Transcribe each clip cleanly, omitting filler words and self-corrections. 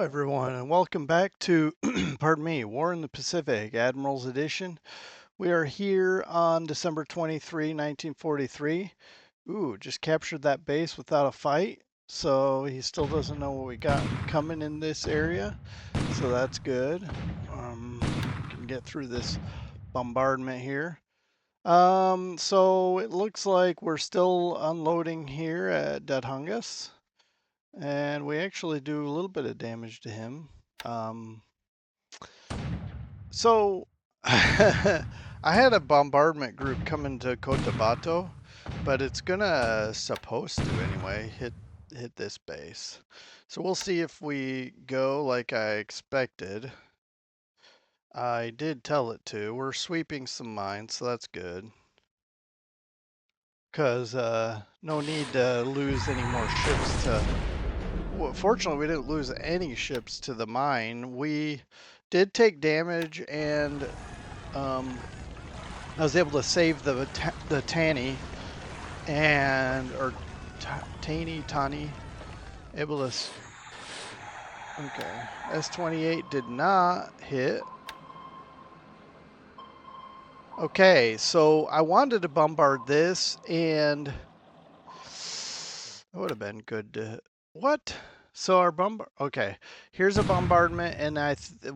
everyone, and welcome back to, pardon me, War in the Pacific, Admiral's Edition. We are here on December 23, 1943. Ooh, just captured that base without a fight, so he still doesn't know what we got coming in this area, so that's good. Can get through this bombardment here. So it looks like we're still unloading here at Dadjangas. And we actually do a little bit of damage to him. So I had a bombardment group coming to Cotabato, but it's supposed to anyway hit this base. So we'll see if we go like I expected. I did tell it to. We're sweeping some mines, so that's good. Because no need to lose any more ships to. Well, fortunately, we didn't lose any ships to the mine. We did take damage, and I was able to save the Tanny or Tani, able to. Okay, S-28 did not hit. Okay, so I wanted to bombard this, and it would have been good to. What? So our okay, here's a bombardment, and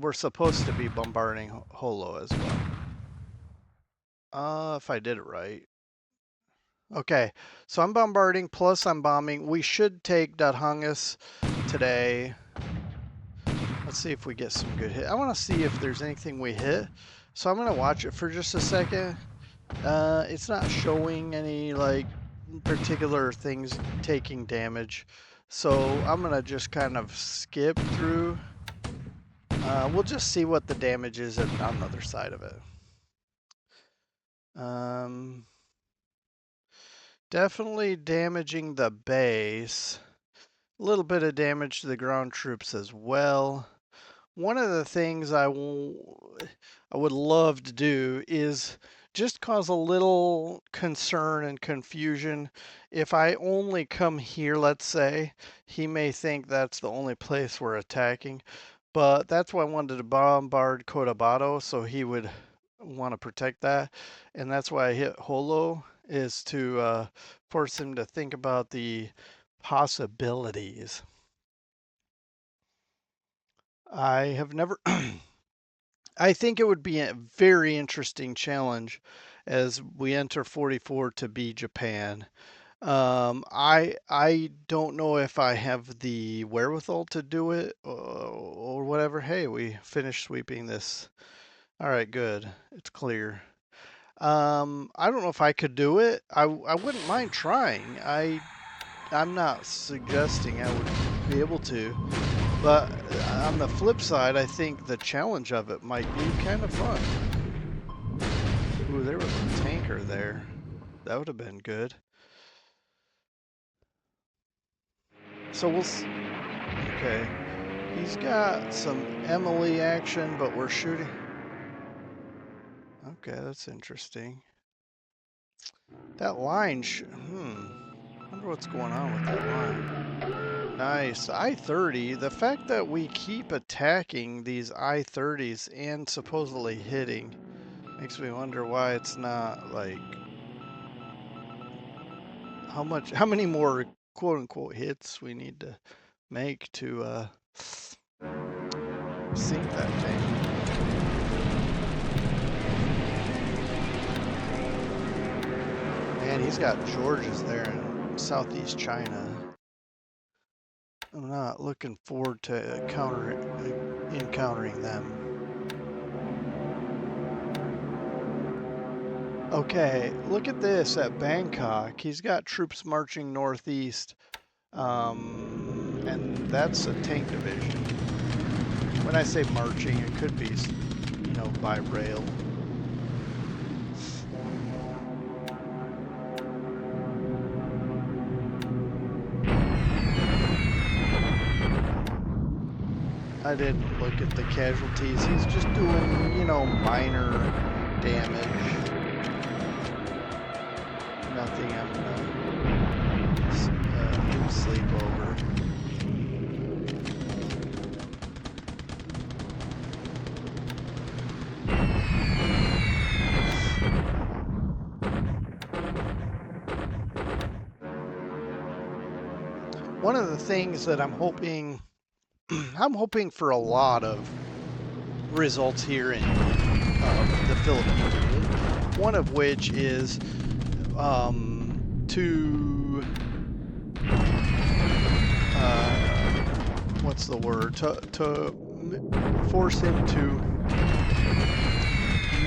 we're supposed to be bombarding Holo as well. If I did it right. Okay, so I'm bombarding, plus I'm bombing. We should take Dadjangas today. Let's see if we get some good hit. I want to see if there's anything we hit. So I'm going to watch it for just a second. It's not showing any, like, particular things taking damage. So I'm going to just kind of skip through. We'll just see what the damage is on the other side of it. Definitely damaging the base. A little bit of damage to the ground troops as well. One of the things I would love to do is just cause a little concern and confusion. If I only come here, let's say, he may think that's the only place we're attacking. But that's why I wanted to bombard Cotabato, so he would want to protect that. And that's why I hit Holo, is to force him to think about the possibilities. I have never I think it would be a very interesting challenge as we enter 44 to be Japan. I don't know if I have the wherewithal to do it or whatever. Hey, we finished sweeping this. All right, good. It's clear. I don't know if I could do it. I wouldn't mind trying. I'm not suggesting I would be able to. But on the flip side, I think the challenge of it might be kind of fun. Ooh, there was a tanker there. That would have been good. So we'll see. Okay. He's got some Emily action, but we're shooting. Okay, that's interesting. That line, wonder what's going on with that line. Nice. I-30, the fact that we keep attacking these I-30s and supposedly hitting makes me wonder why it's not, like, how many more quote-unquote hits we need to make to sink that thing. Man, he's got Georges there in southeast China. I'm not looking forward to encountering them. Okay, look at this at Bangkok. He's got troops marching northeast, and that's a tank division. When I say marching, it could be, by rail. I didn't look at the casualties. He's just doing, minor damage. Nothing I'm gonna sleep over. one of the things that I'm hoping, I'm hoping for a lot of results here in the Philippines. One of which is to what's the word? To force him to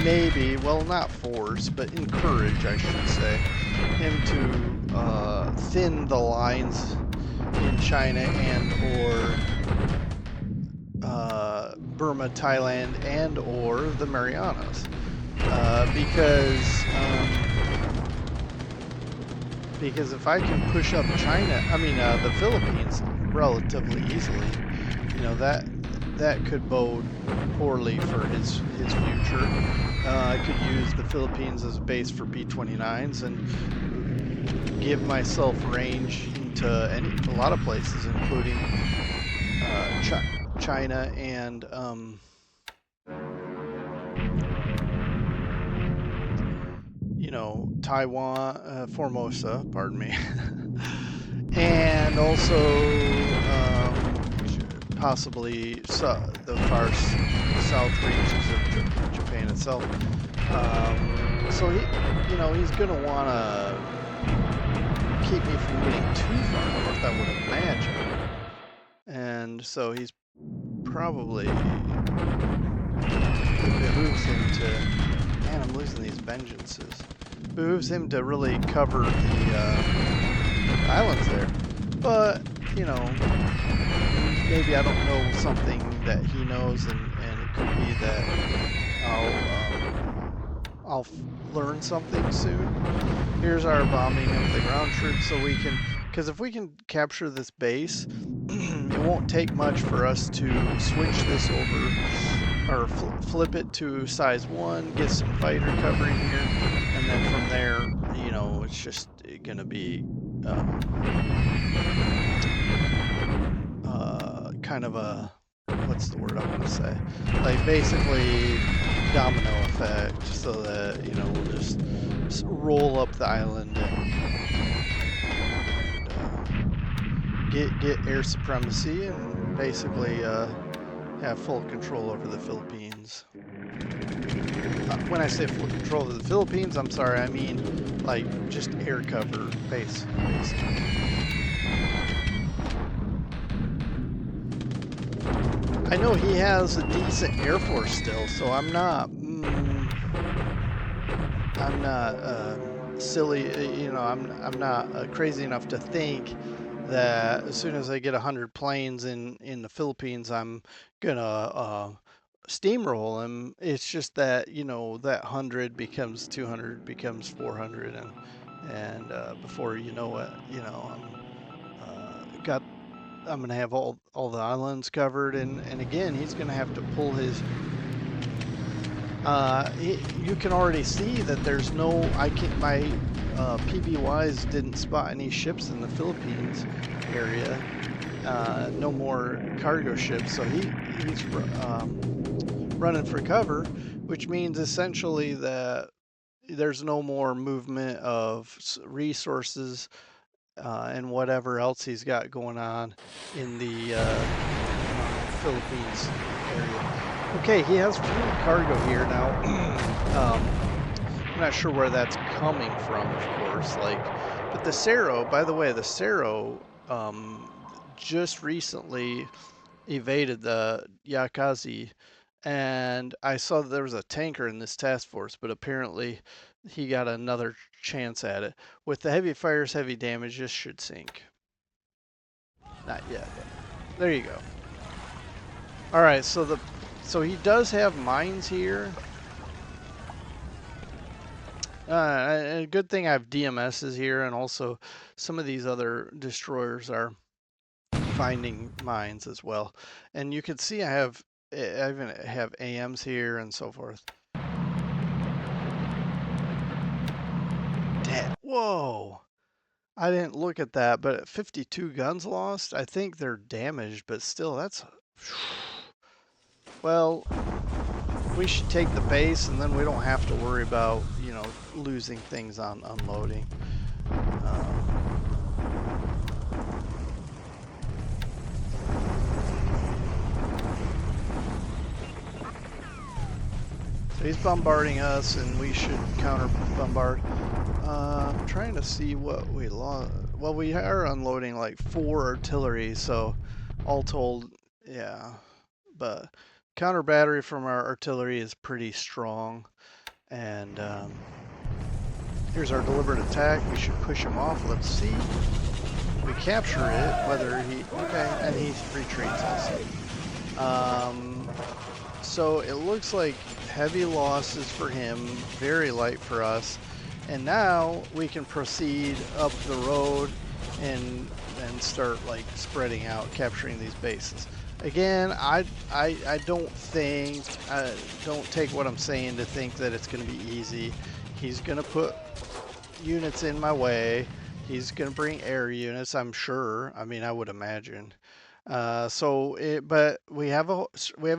maybe, well, not force, but encourage, I should say, him to thin the lines in China and or Burma, Thailand, and or the Marianas, because if I can push up China, I mean the Philippines relatively easily, you know that could bode poorly for his future. I could use the Philippines as a base for B-29s and give myself range into a lot of places, including China and you know, Taiwan, Formosa, pardon me, and also possibly the far south reaches of Japan itself. So he, you know, he's going to want to keep me from getting too far north, I would imagine. And so he's probably, it behooves him to, man, I'm losing these vengeances. It behooves him to really cover the islands there. But, you know, maybe I don't know something that he knows, and it could be that I'll learn something soon. Here's our bombing of the ground troops, so we can, because if we can capture this base, it won't take much for us to switch this over, or flip it to size 1, get some fighter covering here, and then from there, you know, it's just gonna be kind of a, what's the word I want to say? Like basically domino effect, so that, you know, we'll just roll up the island and get air supremacy and basically have full control over the Philippines. When I say full control of the Philippines, I'm sorry, I mean like just air cover base, basically. I know he has a decent Air Force still, so I'm not silly, you know, I'm not crazy enough to think that as soon as I get 100 planes in the Philippines, I'm gonna steamroll him. It's just that, you know, that 100 becomes 200, becomes 400, and before you know it, you know, I'm gonna have all the islands covered, and again, he's gonna have to pull his. You can already see that there's no. My PBYs didn't spot any ships in the Philippines area. No more cargo ships, so he's running for cover, which means essentially that there's no more movement of resources and whatever else he's got going on in the Philippines area. Okay, he has fuel cargo here now. I'm not sure where that's coming from, of course. Like, but the Cerro, by the way, the Cerro just recently evaded the Yakazi, and I saw that there was a tanker in this task force, but apparently he got another chance at it. With the heavy fires, heavy damage, this should sink. Not yet, but there you go. All right, so he does have mines here. A good thing I have DMSs here, and also some of these other destroyers are finding mines as well. And you can see I even have AMs here and so forth. Damn. Whoa. I didn't look at that, but 52 guns lost. I think they're damaged, but still, that's... Well, we should take the base, and then we don't have to worry about, you know, losing things on unloading. So he's bombarding us, and we should counter bombard. I'm trying to see what we lost. Well, we are unloading like 4 artillery, so all told, yeah. But counter battery from our artillery is pretty strong. And here's our deliberate attack. We should push him off. Let's see. We capture it, whether he... Okay, and he retreats also. So it looks like heavy losses for him, very light for us. And now we can proceed up the road and start like spreading out, capturing these bases. Again, I don't think, don't take what I'm saying to think that it's going to be easy. He's going to put units in my way. He's going to bring air units, I'm sure. I mean, I would imagine. But we have a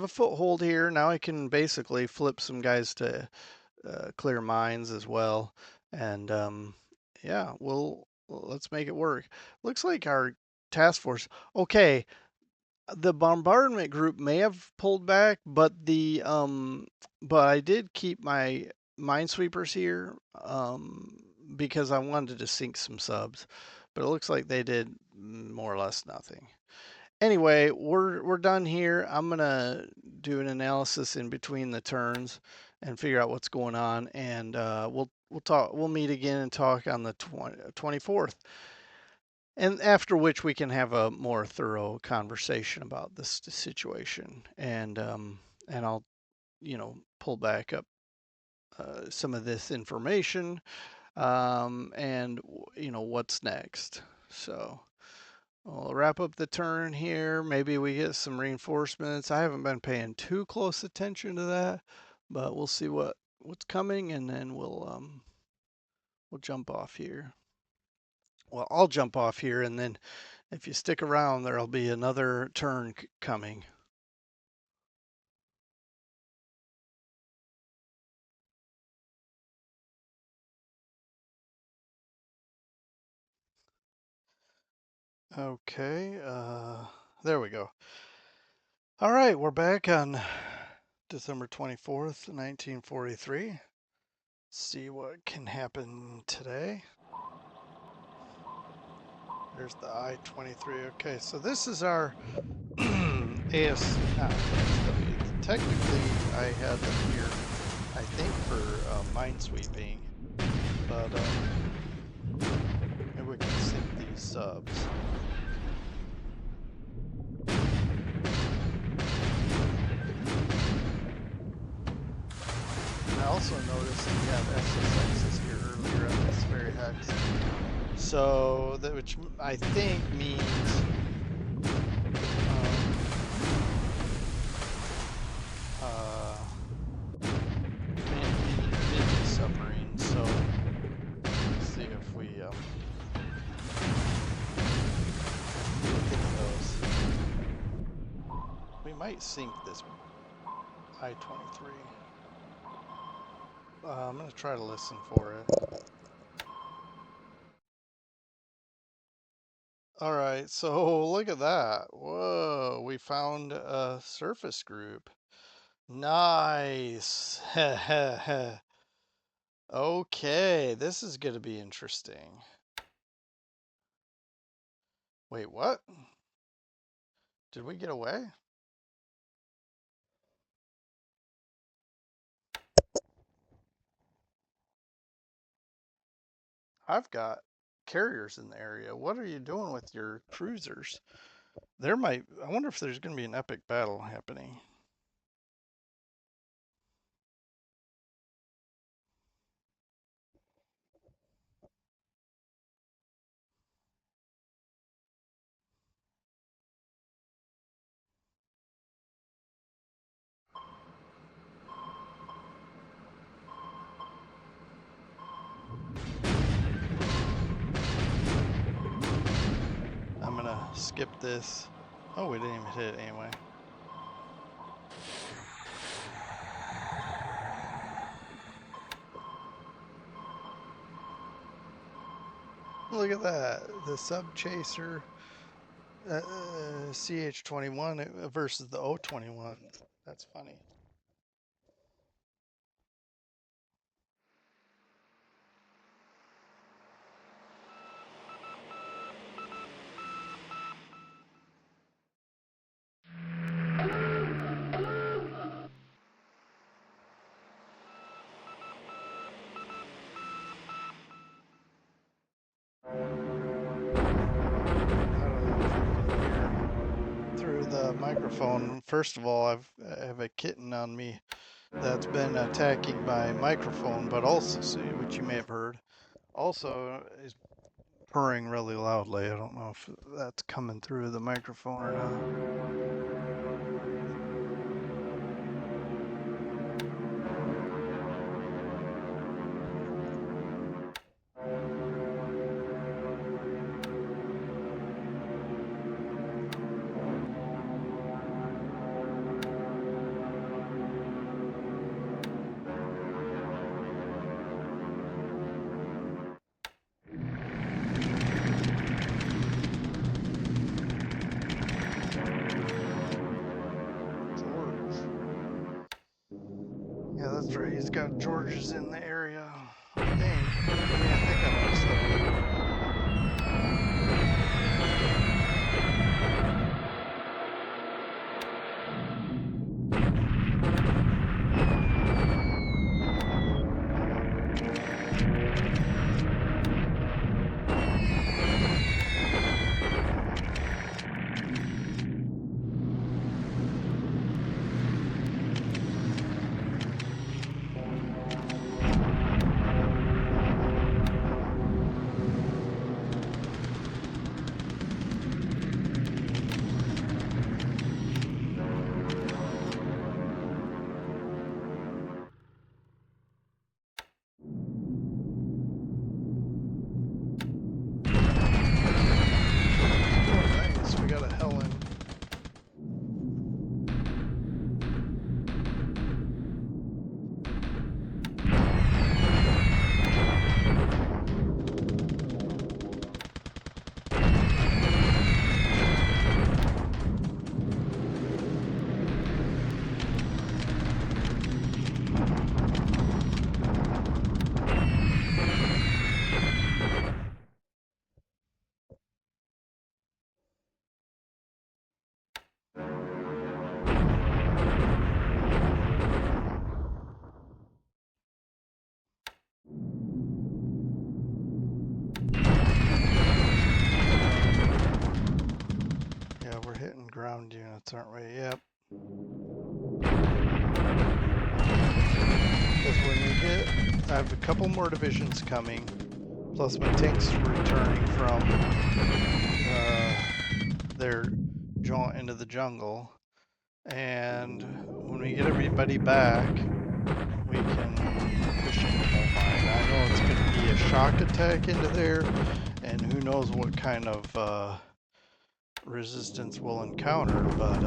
foothold here. Now I can basically flip some guys to clear mines as well, and yeah, let's make it work. Looks like our task force. Okay, the bombardment group may have pulled back, but I did keep my minesweepers here because I wanted to sink some subs, but it looks like they did more or less nothing. Anyway, we're done here. I'm gonna do an analysis in between the turns and figure out what's going on, and we'll meet again and talk on the 24th, and after which we can have a more thorough conversation about this situation, and I'll pull back up some of this information, and what's next. So. We'll wrap up the turn here. Maybe we get some reinforcements. I haven't been paying too close attention to that, but we'll see what's coming, and then we'll jump off here. Well, I'll jump off here, and then if you stick around, there'll be another turn coming. Okay, there we go. All right, we're back on December 24th, 1943. See what can happen today. There's the I-23. Okay, so this is our AS, not ASW. Technically, I had them here, I think, for minesweeping, but maybe we can sink these subs. I also noticed that we have SSXs here earlier on this very hex. So, which I think means mini submarines. So, let's see if we think of those. We might sink this I-23. I'm going to try to listen for it. All right, so look at that. Whoa, we found a surface group. Nice. Okay, this is going to be interesting. Wait, what? Did we get away? I've got carriers in the area. What are you doing with your cruisers? I wonder if there's going to be an epic battle happening. I'm going to skip this. Oh, we didn't even hit it anyway. Look at that. The sub chaser CH-21 versus the O-21. That's funny. microphone. First of all, I have a kitten on me that's been attacking my microphone, but also, which you may have heard, also is purring really loudly. I don't know if that's coming through the microphone or not. Yeah, that's right. He's got Georges in the area. I think. Yeah, I think I noticed that. Nice, we got a Helen. Yeah, we're hitting ground units, aren't we? Yep. Because when we hit, I have a couple more divisions coming, plus my tanks returning from their jaunt into the jungle. And when we get everybody back, we can push into coal mine. I know it's going to be a shock attack into there, and who knows what kind of resistance we'll encounter, but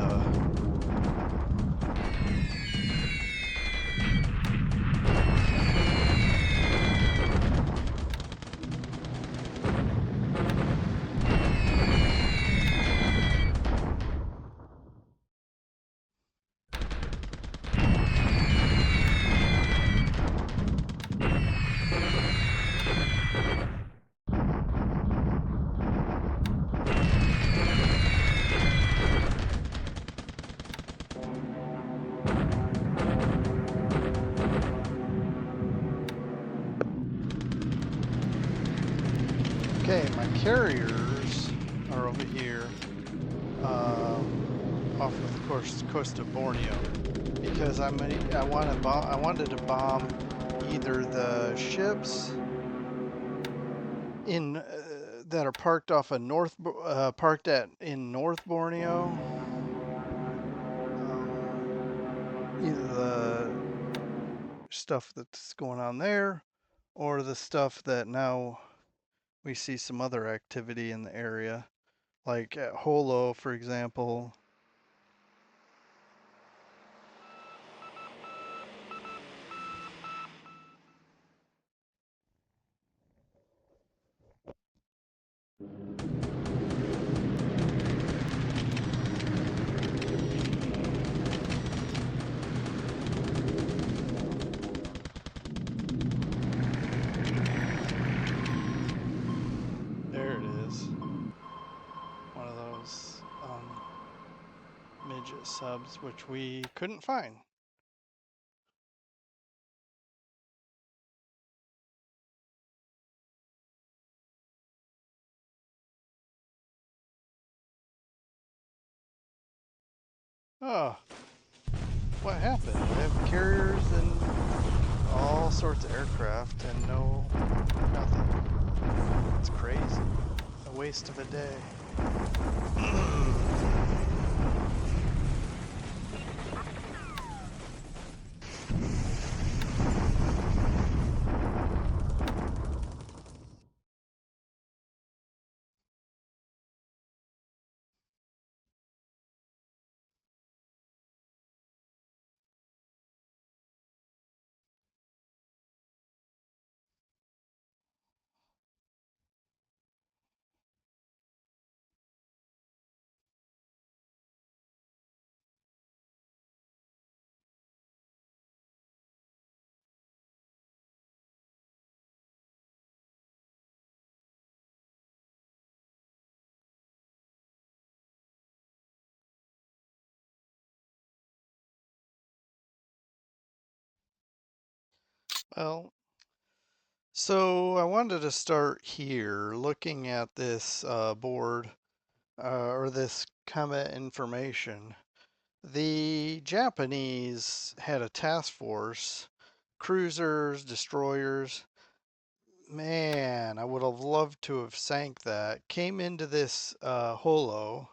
okay, my carriers are over here off of the coast of Borneo because I wanted to bomb either the ships in that are parked off of in North Borneo, either the stuff that's going on there or the stuff that now we see some other activity in the area, like at Holo, for example. There it is. One of those midget subs, which we couldn't find. Oh, what happened? We have carriers and all sorts of aircraft and nothing. It's crazy. A waste of a day. Well, so I wanted to start here looking at this board or this combat information. The Japanese had a task force, cruisers, destroyers. Man, I would have loved to have sank that. Came into this holo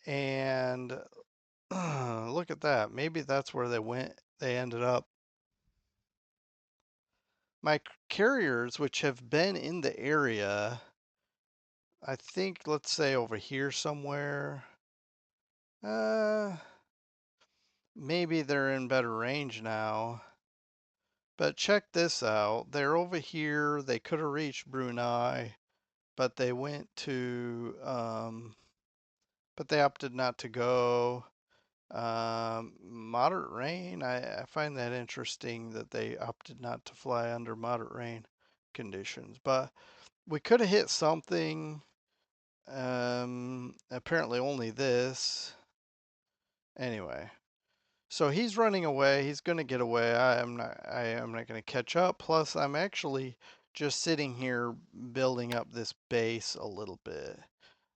and look at that. Maybe that's where they went. They ended up. My carriers, which have been in the area, I think, let's say over here somewhere. Uh, maybe they're in better range now. But check this out. They're over here. They could have reached Brunei, but they went to, but they opted not to go. Moderate rain. I find that interesting that they opted not to fly under moderate rain conditions. But we could have hit something. Apparently only this. Anyway, so he's running away. He's going to get away. I am not going to catch up. Plus, I'm actually just sitting here building up this base a little bit.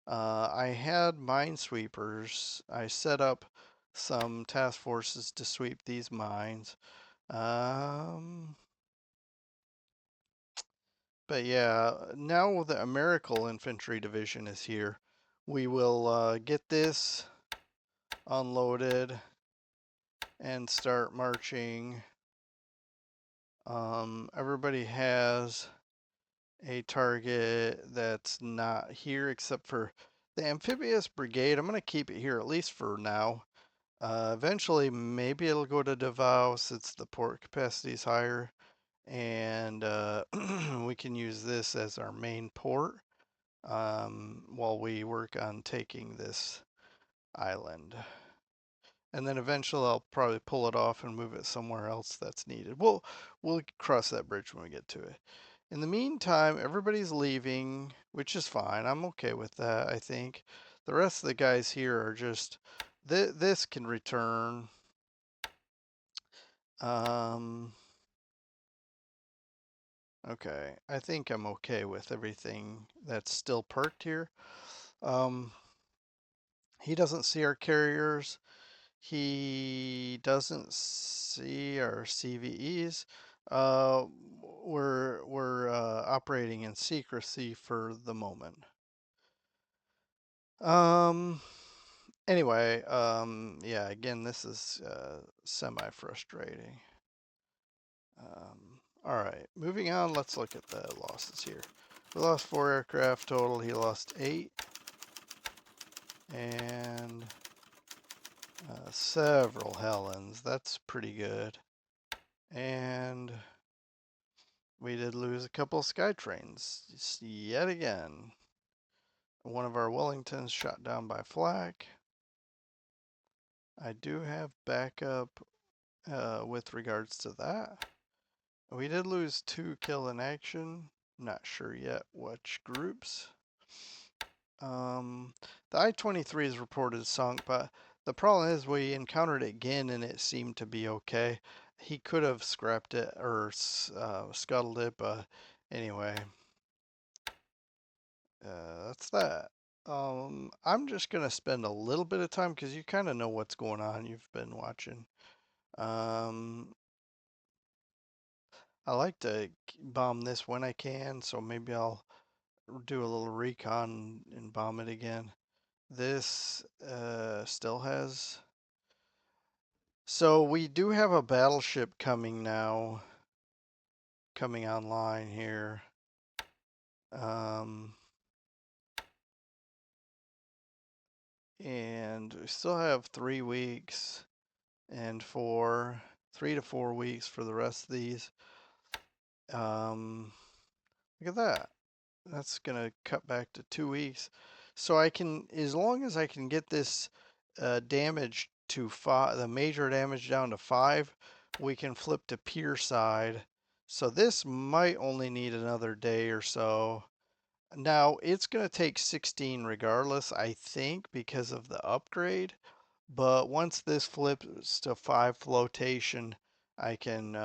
I had minesweepers. I set up some task forces to sweep these mines. Um, but yeah, now the American Infantry Division is here. We will get this unloaded and start marching. Everybody has a target that's not here except for the amphibious brigade. I'm going to keep it here at least for now. Eventually, maybe it'll go to Davao since the port capacity is higher, and we can use this as our main port while we work on taking this island. And then eventually I'll probably pull it off and move it somewhere else that's needed. We'll cross that bridge when we get to it. In the meantime, everybody's leaving, which is fine. I'm okay with that, I think. The rest of the guys here are just this can return. Um, okay, I think I'm okay with everything that's still perked here. Um, he doesn't see our carriers. He doesn't see our CVEs. Uh, we're operating in secrecy for the moment. Um, anyway, yeah, again, this is semi frustrating. All right, moving on. Let's look at the losses here. We lost 4 aircraft total. He lost 8, and several Helens. That's pretty good. And we did lose a couple of Skytrains yet again. One of our Wellingtons shot down by flak. I do have backup with regards to that. We did lose 2 kill in action. Not sure yet which groups. The I-23 is reported sunk, but the problem is we encountered it again and it seemed to be okay. He could have scrapped it or scuttled it, but anyway, that's that. I'm just gonna spend a little bit of time because you kind of know what's going on. You've been watching. Um, I like to bomb this when I can, so maybe I'll do a little recon and bomb it again. This still has. So we do have a battleship coming now, coming online here. Um, and we still have 3 weeks and 3 to 4 weeks for the rest of these. Look at that. That's gonna cut back to 2 weeks. So I can, as long as I can get this damage to five, the major damage down to 5, we can flip to pier side. So this might only need another day or so. Now it's gonna take 16 regardless, I think, because of the upgrade. But once this flips to 5 flotation, I can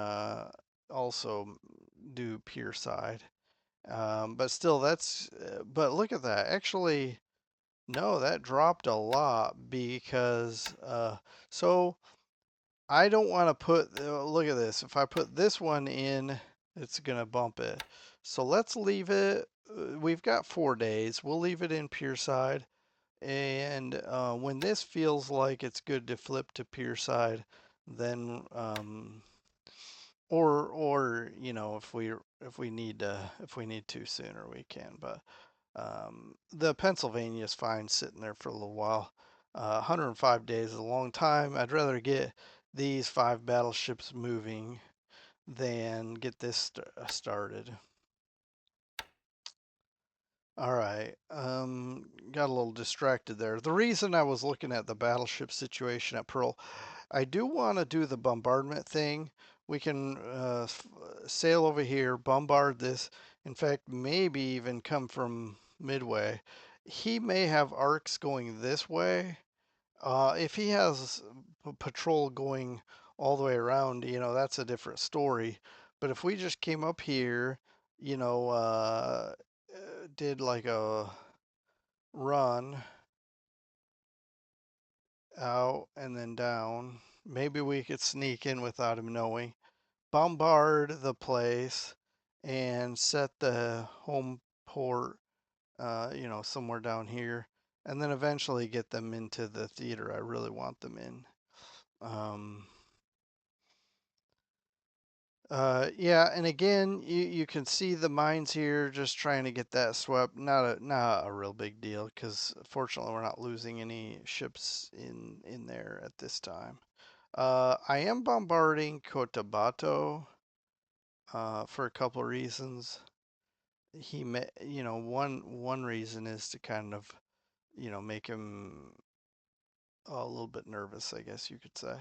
also do pier side. But still, but look at that. Actually, no, that dropped a lot because, so I don't want to put, look at this. If I put this one in, it's going to bump it. So let's leave it. We've got 4 days. We'll leave it in pier side. And when this feels like it's good to flip to pier side, then or if we need to sooner we can. But the Pennsylvania is fine sitting there for a little while. 105 days is a long time. I'd rather get these 5 battleships moving than get this started. All right. Got a little distracted there. The reason I was looking at the battleship situation at Pearl, I do want to do the bombardment thing. We can sail over here, bombard this. In fact, maybe even come from Midway. He may have arcs going this way. If he has patrol going all the way around, that's a different story. But if we just came up here, did like a run out and then down, maybe we could sneak in without him knowing, bombard the place, and set the home port, somewhere down here, and then eventually get them into the theater I really want them in. Um, yeah, and again, you can see the mines here, just trying to get that swept. Not a real big deal, because fortunately we're not losing any ships in there at this time. I am bombarding Cotabato for a couple of reasons. One reason is to kind of, make him a little bit nervous, I guess you could say.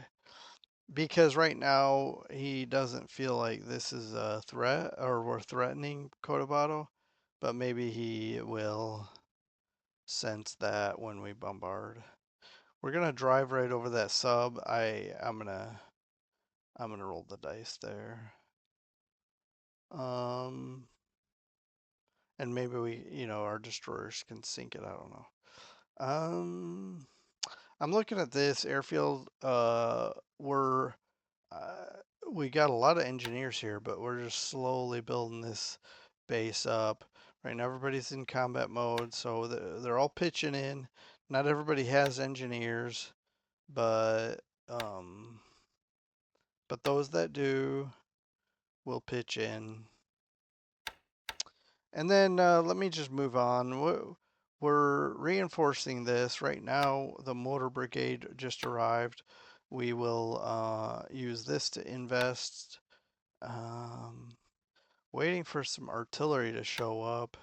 Because right now he doesn't feel like this is a threat or we're threatening Cotabato, but maybe he will sense that when we bombard. We're gonna drive right over that sub. I'm gonna roll the dice there. Um, and maybe our destroyers can sink it. I don't know. Um, I'm looking at this airfield. We're uh, we got a lot of engineers here, but we're just slowly building this base up. Right now, everybody's in combat mode, so they're all pitching in. Not everybody has engineers, but um, but those that do will pitch in. And then let me just move on. We're reinforcing this. Right now, the motor brigade just arrived. We will use this to invest. Um, Waiting for some artillery to show up.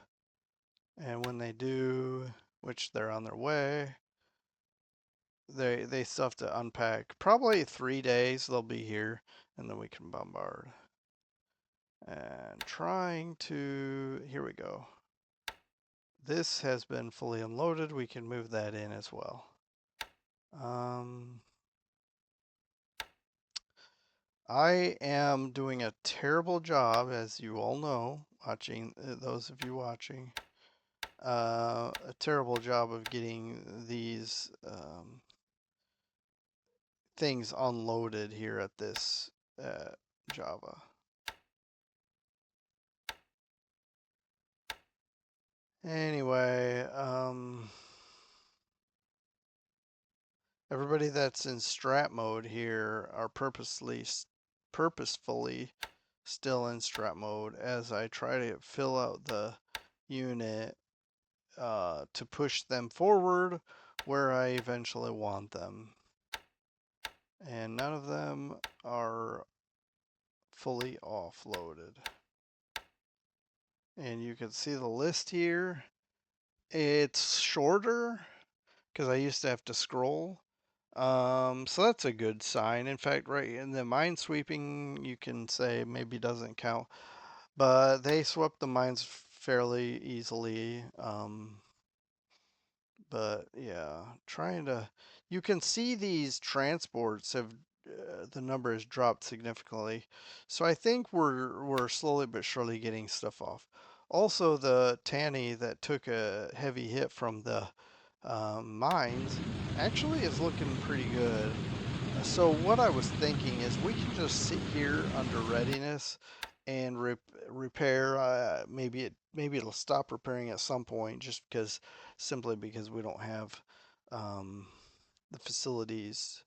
And when they do, which they're on their way, they still have to unpack. Probably 3 days they'll be here, and then we can bombard. And here we go. This has been fully unloaded. We can move that in as well. I am doing a terrible job, as you all know, those of you watching. a terrible job of getting these things unloaded here at this Java. Anyway, everybody that's in strat mode here are purposefully still in strat mode as I try to fill out the unit to push them forward where I eventually want them. And none of them are fully offloaded. And you can see the list here. It's shorter because I used to have to scroll. So that's a good sign. In fact, right in the mine sweeping, you can say maybe doesn't count, but they swept the mines fairly easily. But yeah, trying to, you can see these transports have the number has dropped significantly. So I think we're slowly but surely getting stuff off. Also, the Tanny that took a heavy hit from the mines actually is looking pretty good. So what I was thinking is we can just sit here under readiness and repair. Maybe it'll stop repairing at some point, just because simply because we don't have um, the facilities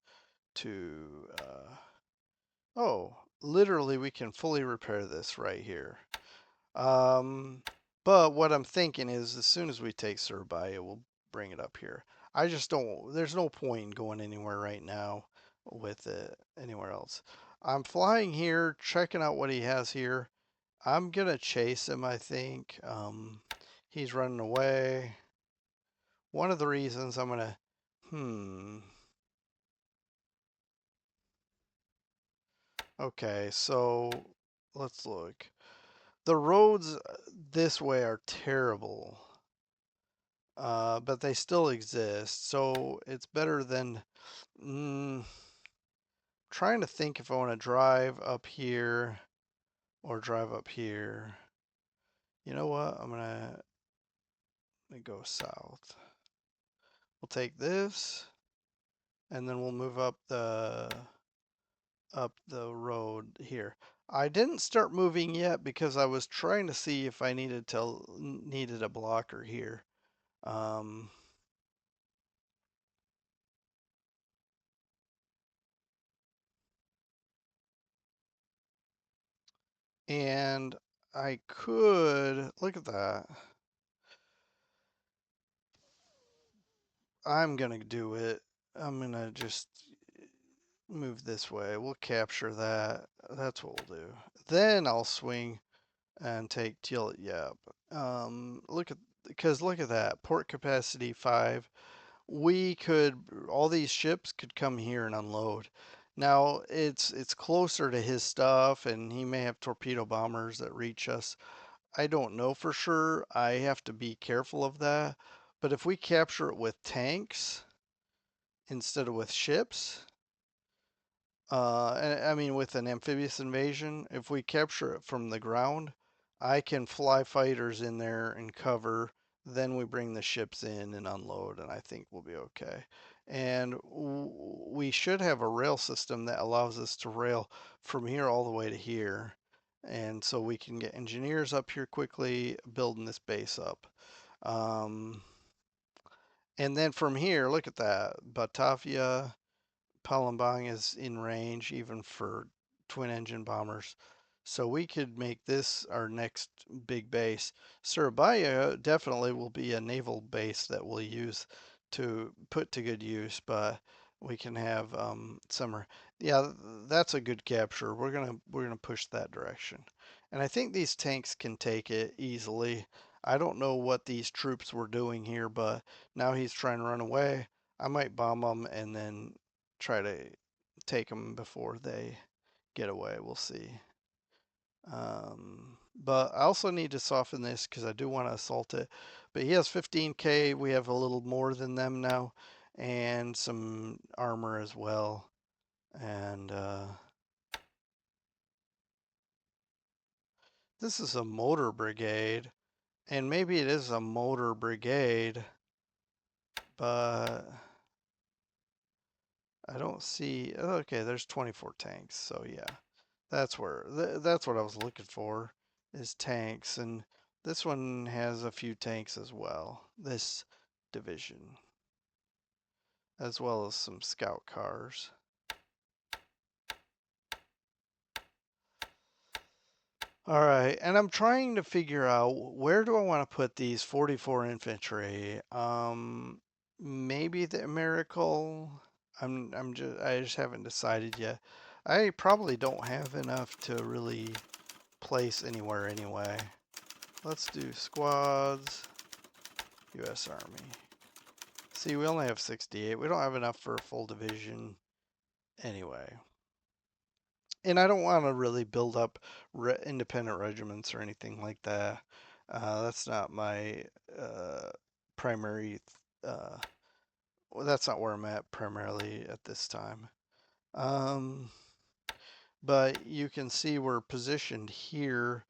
to. Oh, literally, we can fully repair this right here. Um, but what I'm thinking is, as soon as we take Surabaya, we'll bring it up here. I just don't. There's no point in going anywhere right now with it anywhere else. I'm flying here, checking out what he has here. I'm gonna chase him. I think he's running away. One of the reasons I'm gonna. Hmm. Okay, so let's look. The roads this way are terrible. But they still exist. So it's better than trying to think if I want to drive up here or drive up here. You know what? I'm gonna go south. We'll take this, and then we'll move up the road here. I didn't start moving yet because I was trying to see if I needed a blocker here. Um, and I could look at that. I'm gonna do it. I'm gonna just move this way. We'll capture that. That's what we'll do. Then I'll swing and take Teal. Yep. Look at because look at that port capacity 5. We could all these ships could come here and unload. Now it's closer to his stuff, and he may have torpedo bombers that reach us. I don't know for sure. I have to be careful of that. But if we capture it with tanks instead of with ships, I mean, with an amphibious invasion, if we capture it from the ground, I can fly fighters in there and cover. Then we bring the ships in and unload, and I think we'll be okay. And we should have a rail system that allows us to rail from here all the way to here. And so we can get engineers up here quickly building this base up. Um, and then from here, look at that. Batavia, Palembang is in range even for twin engine bombers. So we could make this our next big base. Surabaya definitely will be a naval base that we'll use to put to good use, but we can have summer. Yeah, that's a good capture. We're gonna push that direction. And I think these tanks can take it easily. I don't know what these troops were doing here, but now he's trying to run away. I might bomb them and then try to take them before they get away. We'll see. But I also need to soften this because I do want to assault it. But he has 15k. We have a little more than them now, and some armor as well. And this is a motor brigade, And maybe it is a motor brigade, but I don't see. Okay, there's 24 tanks, so yeah, that's what I was looking for is tanks, and this one has a few tanks as well. This division, as well as some scout cars. All right, and I'm trying to figure out where do I want to put these 44 infantry. Maybe the Miracle. I just haven't decided yet. I probably don't have enough to really place anywhere anyway. Let's do squads, U.S. Army. See, we only have 68. We don't have enough for a full division anyway. And I don't want to really build up independent regiments or anything like that. That's not my primary. Uh, well, that's not where I'm at primarily at this time. Um, but you can see we're positioned here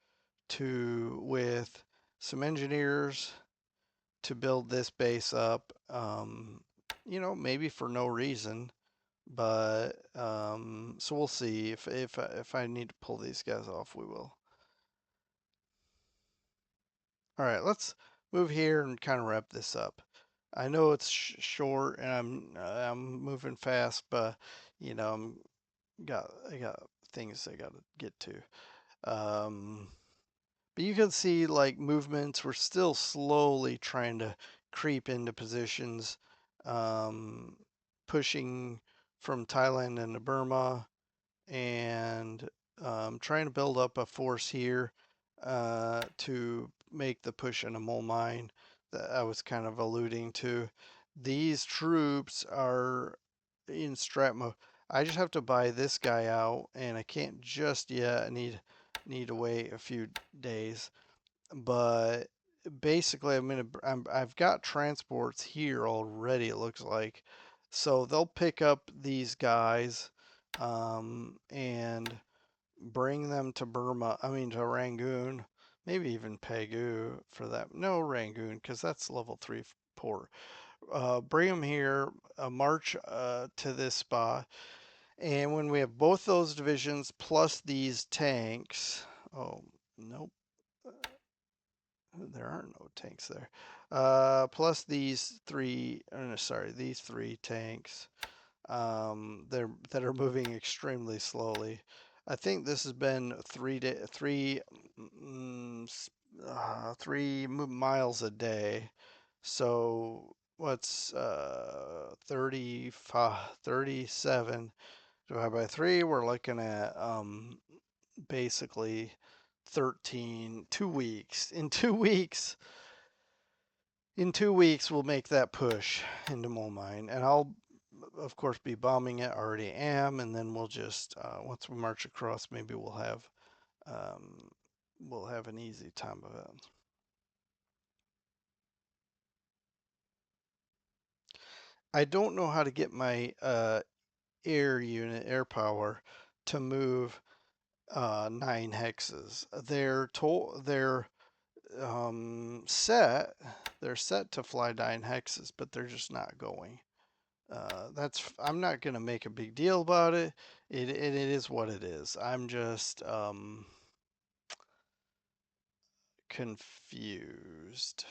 to with some engineers to build this base up. Maybe for no reason. But so we'll see if I need to pull these guys off, we will. All right, let's move here and kind of wrap this up. I know it's short and I'm moving fast, but I got things I got to get to. But you can see like movements. We're still slowly trying to creep into positions, um, pushing from Thailand into Burma and trying to build up a force here to make the push in a mole mine that I was kind of alluding to. These troops are in strat mode. I just have to buy this guy out, and I can't just yet. I need to wait a few days, but basically I've got transports here already. It looks like, so they'll pick up these guys and bring them to Burma. I mean to Rangoon, maybe even Pegu for that. No, Rangoon because that's level 3 port. Bring them here, march to this spot, and when we have both those divisions plus these tanks. Oh, nope. There are no tanks there. Plus these three, no, sorry, these three tanks. That are moving extremely slowly. I think this has been 3 miles a day. So what's 37 divided by 3? We're looking at basically 13, 2 weeks. In 2 weeks, we'll make that push into Mole Mine, and I'll, of course, be bombing it. Already am, and then we'll just once we march across, maybe um, we'll have an easy time of it. I don't know how to get my air power, to move 9 hexes. Set they're set to fly 9 hexes, but they're just not going. I'm not gonna make a big deal about it. It is what it is. I'm just confused.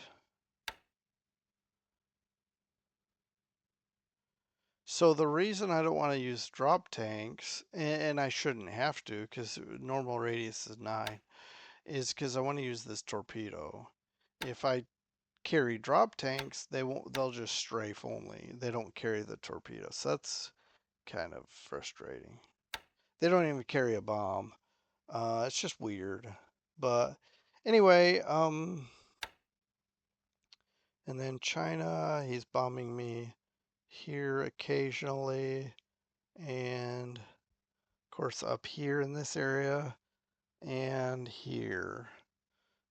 So the reason I don't want to use drop tanks, and I shouldn't have to, because normal radius is 9, is because I want to use this torpedo. If I carry drop tanks, they'll just strafe only. They don't carry the torpedo. So that's kind of frustrating. They don't even carry a bomb. It's just weird. But anyway, and then China, he's bombing me here occasionally, and of course up here in this area, and here.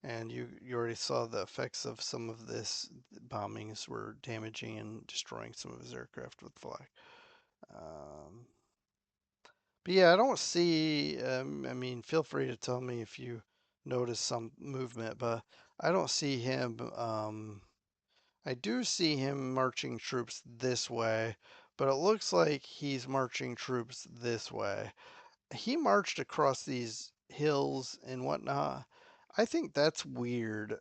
And you already saw the effects of some of this bombings were damaging and destroying some of his aircraft with flak. But yeah, I don't see. I mean, feel free to tell me if you notice some movement, but I don't see him. I do see him marching troops this way, but it looks like he's marching troops this way. He marched across these hills and whatnot. I think that's weird.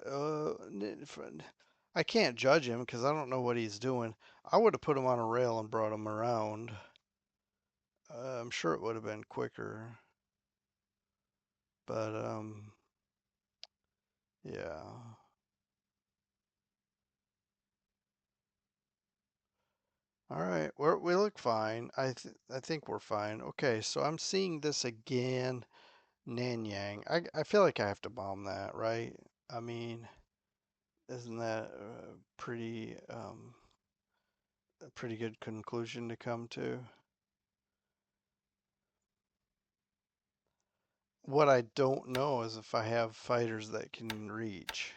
I can't judge him because I don't know what he's doing. I would have put him on a rail and brought him around. I'm sure it would have been quicker, but yeah. All right, we look fine. I think we're fine. Okay, so I'm seeing this again, Nanyang. I feel like I have to bomb that, right? I mean, isn't that a pretty good conclusion to come to? What I don't know is if I have fighters that can reach.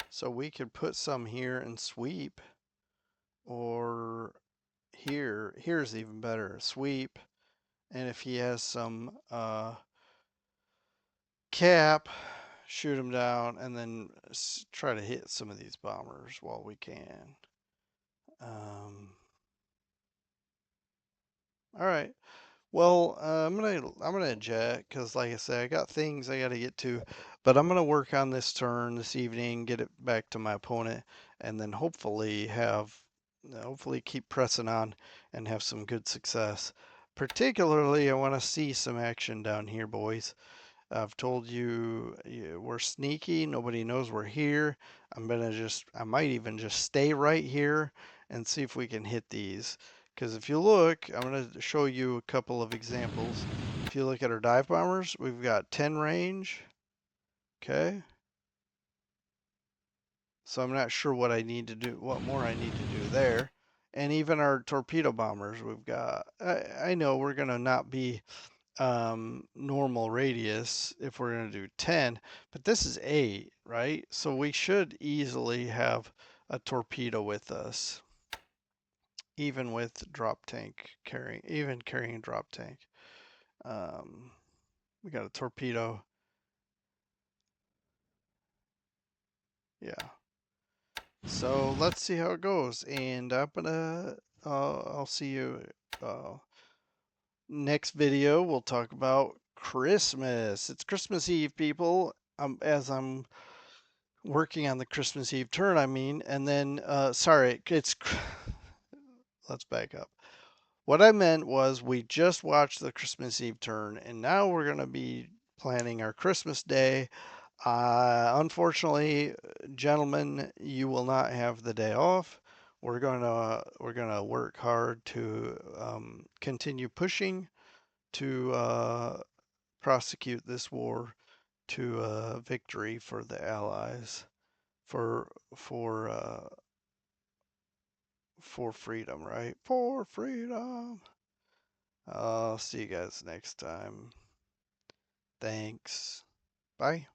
So we could put some here and sweep, or here. Here's even better. Sweep, and if he has some cap, shoot him down, and then try to hit some of these bombers while we can. All right. Well, I'm gonna eject because, like I said, I got things I got to get to, but I'm gonna work on this turn this evening, get it back to my opponent, and then hopefully keep pressing on and have some good success. Particularly, I want to see some action down here, boys. I've told you, we're sneaky. Nobody knows we're here. I might even just stay right here and see if we can hit these. Because if you look, I'm going to show you a couple of examples. If you look at our dive bombers, we've got 10 range. Okay. So I'm not sure what I need to do, what more I need to do there. And even our torpedo bombers, we've got, I know we're going to not be normal radius if we're going to do 10, but this is 8, right? So we should easily have a torpedo with us, even with drop tank carrying, even carrying drop tank. Um, we got a torpedo. Yeah. So let's see how it goes. And I'll see you uh, next video. We'll talk about Christmas. It's Christmas Eve, people. As I'm working on the Christmas Eve turn, I mean, and then, sorry, let's back up. What I meant was we just watched the Christmas Eve turn, and now we're going to be planning our Christmas Day. Unfortunately, gentlemen, you will not have the day off. We're gonna work hard to continue pushing to prosecute this war to victory for the Allies for for uh, for freedom, right? For freedom. I'll see you guys next time. Thanks. Bye.